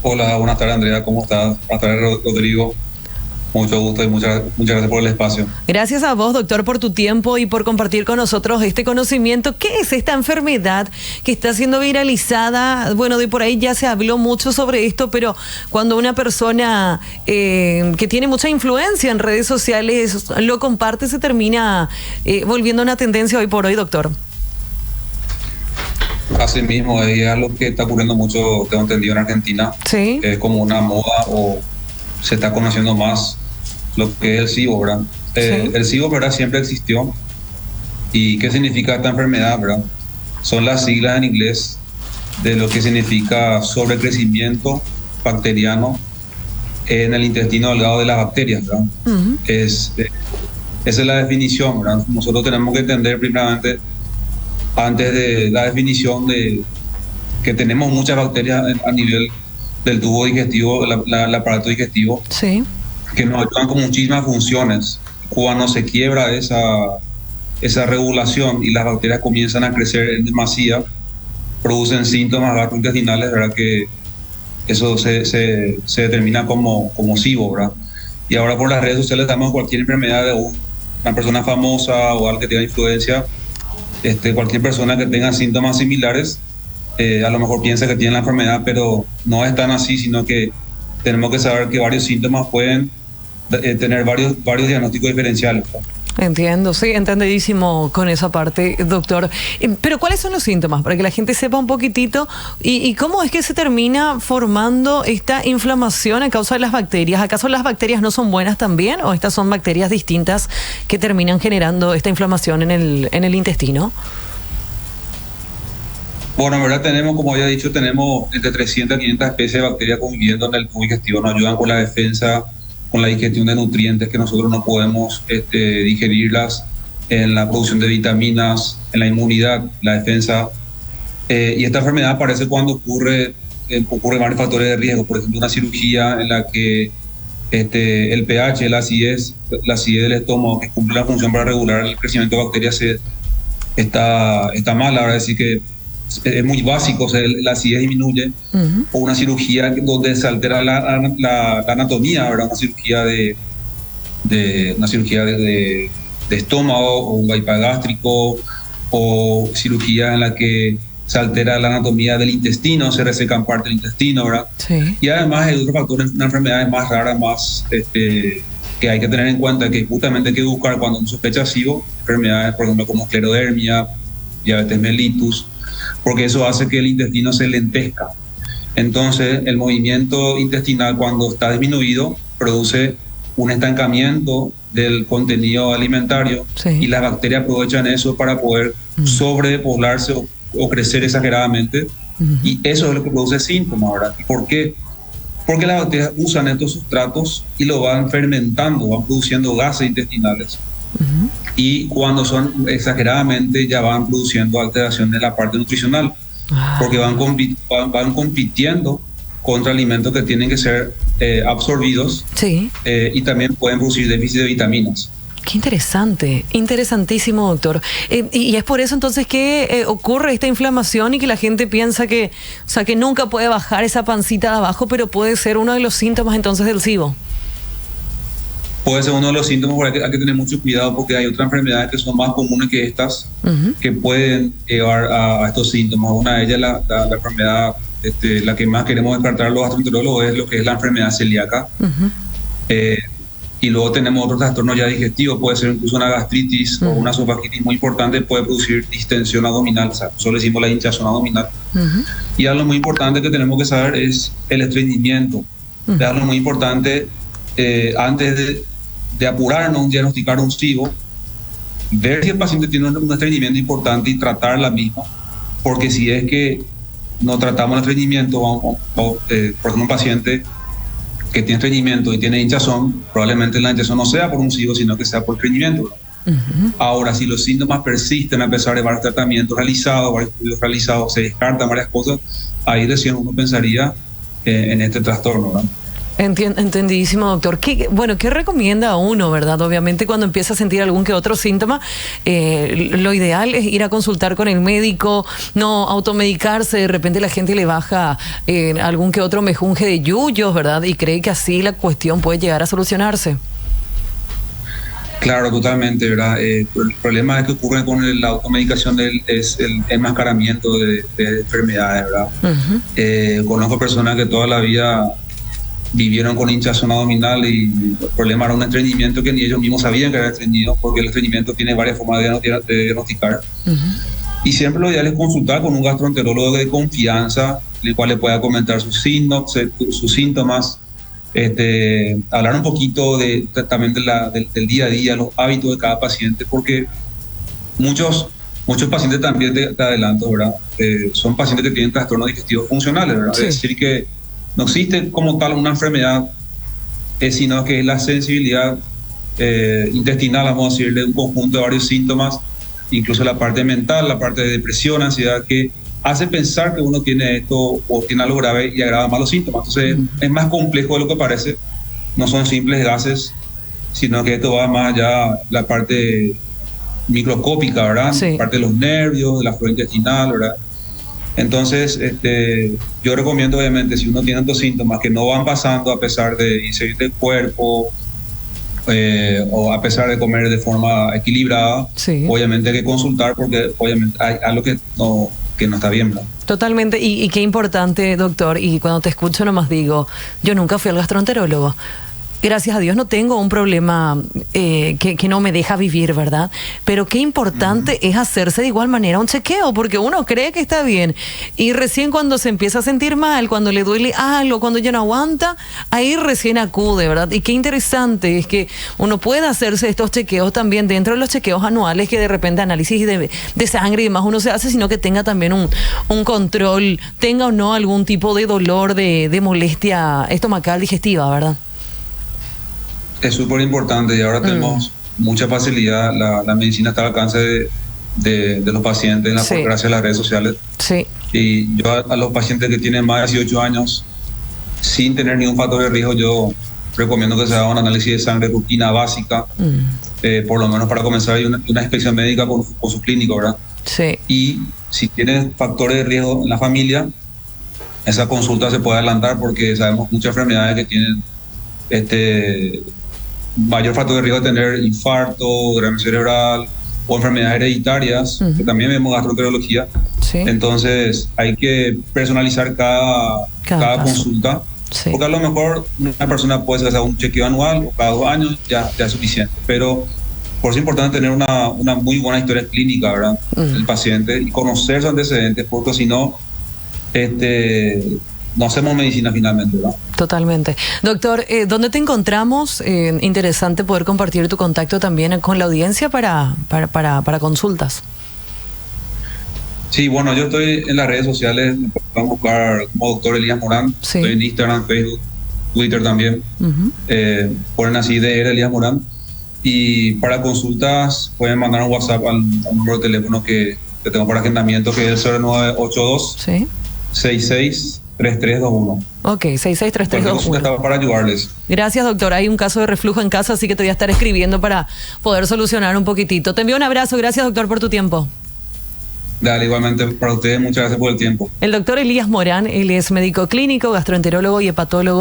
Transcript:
Hola, buenas tardes Andrea, ¿cómo estás? Buenas tardes Rodrigo, mucho gusto y muchas gracias por el espacio. Gracias a vos, doctor, por tu tiempo y por compartir con nosotros este conocimiento. ¿Qué es esta enfermedad que está siendo viralizada? Bueno, de por ahí ya se habló mucho sobre esto, pero cuando una persona que tiene mucha influencia en redes sociales lo comparte, se termina volviendo una tendencia hoy por hoy, doctor. Así mismo, es algo que está ocurriendo mucho, tengo entendido, en Argentina. Sí. Es como una moda o se está conociendo más lo que es el SIBO, ¿verdad? Sí. El SIBO, ¿verdad? Siempre existió. ¿Y qué significa esta enfermedad, verdad? Son las siglas en inglés de lo que significa sobrecrecimiento bacteriano en el intestino delgado de las bacterias, ¿verdad? Uh-huh. Esa es la definición, ¿verdad? Nosotros tenemos que entender primeramente, antes de la definición, de que tenemos muchas bacterias a nivel del tubo digestivo, el aparato digestivo, Sí. que nos ayudan con muchísimas funciones. Cuando se quiebra esa regulación y las bacterias comienzan a crecer en demasía, producen síntomas gastrointestinales, ¿verdad? Que eso se determina como SIBO, ¿verdad? Y ahora por las redes sociales damos cualquier enfermedad de una persona famosa o alguien que tenga influencia. Cualquier persona que tenga síntomas similares, a lo mejor piensa que tiene la enfermedad, pero no es tan así, sino que tenemos que saber que varios síntomas pueden tener varios diagnósticos diferenciales, ¿no? Entiendo, sí, entendidísimo con esa parte, doctor. Pero ¿cuáles son los síntomas? Para que la gente sepa un poquitito. ¿Y cómo es que se termina formando esta inflamación a causa de las bacterias? ¿Acaso las bacterias no son buenas también? ¿O estas son bacterias distintas que terminan generando esta inflamación en el intestino? Bueno, en verdad tenemos, como había dicho, tenemos entre 300 y 500 especies de bacterias conviviendo en el tubo digestivo. Nos ayudan con la defensa, con la digestión de nutrientes que nosotros no podemos digerirlas, en la producción de vitaminas, en la inmunidad, la defensa. Y esta enfermedad aparece cuando ocurre varios factores de riesgo. Por ejemplo, una cirugía en la que el pH, la acidez del estómago, que cumple la función para regular el crecimiento de bacterias, está mal. Ahora, decir que es muy básico, o sea, la acidez disminuye. Uh-huh. O una cirugía donde se altera la anatomía, ¿verdad? Una cirugía de estómago, o un bypass gástrico, o cirugía en la que se altera la anatomía del intestino, se resecan parte del intestino, ¿verdad? Sí. Y además hay otros factores, una enfermedad más rara, más que hay que tener en cuenta, que justamente hay que buscar cuando uno sospecha SIBO, enfermedades, por ejemplo, como esclerodermia, diabetes mellitus, porque eso hace que el intestino se lentezca. Entonces, el movimiento intestinal, cuando está disminuido, produce un estancamiento del contenido alimentario. Sí. Y las bacterias aprovechan eso para poder sobrepoblarse o crecer exageradamente. Uh-huh. Y eso es lo que produce síntomas, ¿verdad? ¿Por qué? Porque las bacterias usan estos sustratos y lo van fermentando, van produciendo gases intestinales. Uh-huh. Y cuando son exageradamente, ya van produciendo alteraciones en la parte nutricional, porque van compitiendo contra alimentos que tienen que ser absorbidos. Sí. Y también pueden producir déficit de vitaminas. Qué interesante, interesantísimo, doctor. Y es por eso entonces que ocurre esta inflamación y que la gente piensa que, o sea, que nunca puede bajar esa pancita de abajo, pero puede ser uno de los síntomas entonces del SIBO. Puede ser uno de los síntomas, pero hay que tener mucho cuidado, porque hay otras enfermedades que son más comunes que estas, uh-huh, que pueden llevar a estos síntomas. Una de ellas, la enfermedad, la que más queremos descartar los gastroenterólogos, es lo que es la enfermedad celíaca. Uh-huh. Y luego tenemos otros trastornos ya digestivos, puede ser incluso una gastritis, uh-huh, o una esofagitis muy importante, puede producir distensión abdominal, o sea, solo decimos la hinchazón abdominal. Uh-huh. Y algo muy importante que tenemos que saber es el estreñimiento. Uh-huh. Es algo muy importante, antes de apurarnos, diagnosticar un SIBO, ver si el paciente tiene un estreñimiento importante y tratar la misma, porque si es que no tratamos el estreñimiento, por ejemplo, un paciente que tiene estreñimiento y tiene hinchazón, probablemente la hinchazón no sea por un SIBO, sino que sea por estreñimiento. Uh-huh. Ahora, si los síntomas persisten a pesar de varios tratamientos realizados, varios estudios realizados, se descartan varias cosas, ahí recién uno pensaría en este trastorno, ¿verdad? Entendidísimo, doctor. ¿Qué recomienda a uno, verdad? Obviamente cuando empieza a sentir algún que otro síntoma, lo ideal es ir a consultar con el médico, no automedicarse. De repente la gente le baja algún que otro mejunje de yuyos, ¿verdad? Y cree que así la cuestión puede llegar a solucionarse. Claro, totalmente, ¿verdad? El problema es que ocurre con la automedicación es el enmascaramiento de enfermedades, ¿verdad? Conozco personas que toda la vida vivieron con hinchazón abdominal y el problema era un estreñimiento que ni ellos mismos sabían que era estreñido, porque el estreñimiento tiene varias formas de diagnosticar. Y siempre lo ideal es consultar con un gastroenterólogo de confianza, el cual le pueda comentar sus síntomas, hablar un poquito también del día a día, los hábitos de cada paciente, porque muchos pacientes también, te adelanto, ¿verdad? Son pacientes que tienen trastornos digestivos funcionales, ¿verdad? Sí. Es decir, que no existe como tal una enfermedad, sino que es la sensibilidad intestinal, vamos a decir, de un conjunto de varios síntomas, incluso la parte mental, la parte de depresión, ansiedad, que hace pensar que uno tiene esto o tiene algo grave y agrava más los síntomas. Entonces es más complejo de lo que parece, no son simples gases, sino que esto va más allá, la parte microscópica, ¿verdad? Sí. La parte de los nervios, de la flora intestinal, ¿verdad? Entonces, yo recomiendo, obviamente, si uno tiene estos síntomas que no van pasando a pesar de inserir el cuerpo o a pesar de comer de forma equilibrada, Sí. obviamente hay que consultar porque obviamente hay algo que no está bien, ¿verdad? Totalmente, y qué importante, doctor, y cuando te escucho nomás digo, yo nunca fui al gastroenterólogo. Gracias a Dios no tengo un problema que no me deja vivir, ¿verdad? Pero qué importante es hacerse de igual manera un chequeo, porque uno cree que está bien y recién cuando se empieza a sentir mal, cuando le duele algo, cuando ya no aguanta, ahí recién acude, ¿verdad? Y qué interesante es que uno pueda hacerse estos chequeos también dentro de los chequeos anuales que de repente análisis de sangre y demás uno se hace, sino que tenga también un control, tenga o no algún tipo de dolor, de molestia estomacal digestiva, ¿verdad? Es súper importante y ahora tenemos mucha facilidad, la medicina está al alcance de los pacientes Sí. gracias a las redes sociales. Sí. Y yo a los pacientes que tienen más de 18 años, sin tener ningún factor de riesgo, yo recomiendo que se haga un análisis de sangre rutina básica, por lo menos para comenzar una inspección médica con su clínico, ¿verdad? Sí. Y si tienen factores de riesgo en la familia, esa consulta se puede adelantar porque sabemos muchas enfermedades que tienen mayor factor de riesgo de tener infarto, derrame cerebral o enfermedades hereditarias, que también vemos gastroenterología. Sí. Entonces hay que personalizar cada consulta, Sí. porque a lo mejor una persona puede hacer un chequeo anual o cada 2 años, ya es suficiente, pero por eso es importante tener una muy buena historia clínica, ¿verdad? El paciente y conocer sus antecedentes, porque si no, no hacemos medicina finalmente, ¿verdad? Totalmente. Doctor, ¿dónde te encontramos? Interesante poder compartir tu contacto también con la audiencia para consultas. Sí, bueno, yo estoy en las redes sociales, me pueden buscar como doctor Elías Morán. Sí. Estoy en Instagram, Facebook, Twitter también. Ponen así DR Elías Morán. Y para consultas pueden mandar un WhatsApp al número de teléfono que tengo para agendamiento, que es el 0982 Sí. 663321. Ok, 663321. Estaba para ayudarles. Gracias, doctor. Hay un caso de reflujo en casa, así que te voy a estar escribiendo para poder solucionar un poquitito. Te envío un abrazo. Gracias, doctor, por tu tiempo. Dale, igualmente para ustedes, muchas gracias por el tiempo. El doctor Elías Morán, él es médico clínico, gastroenterólogo y hepatólogo.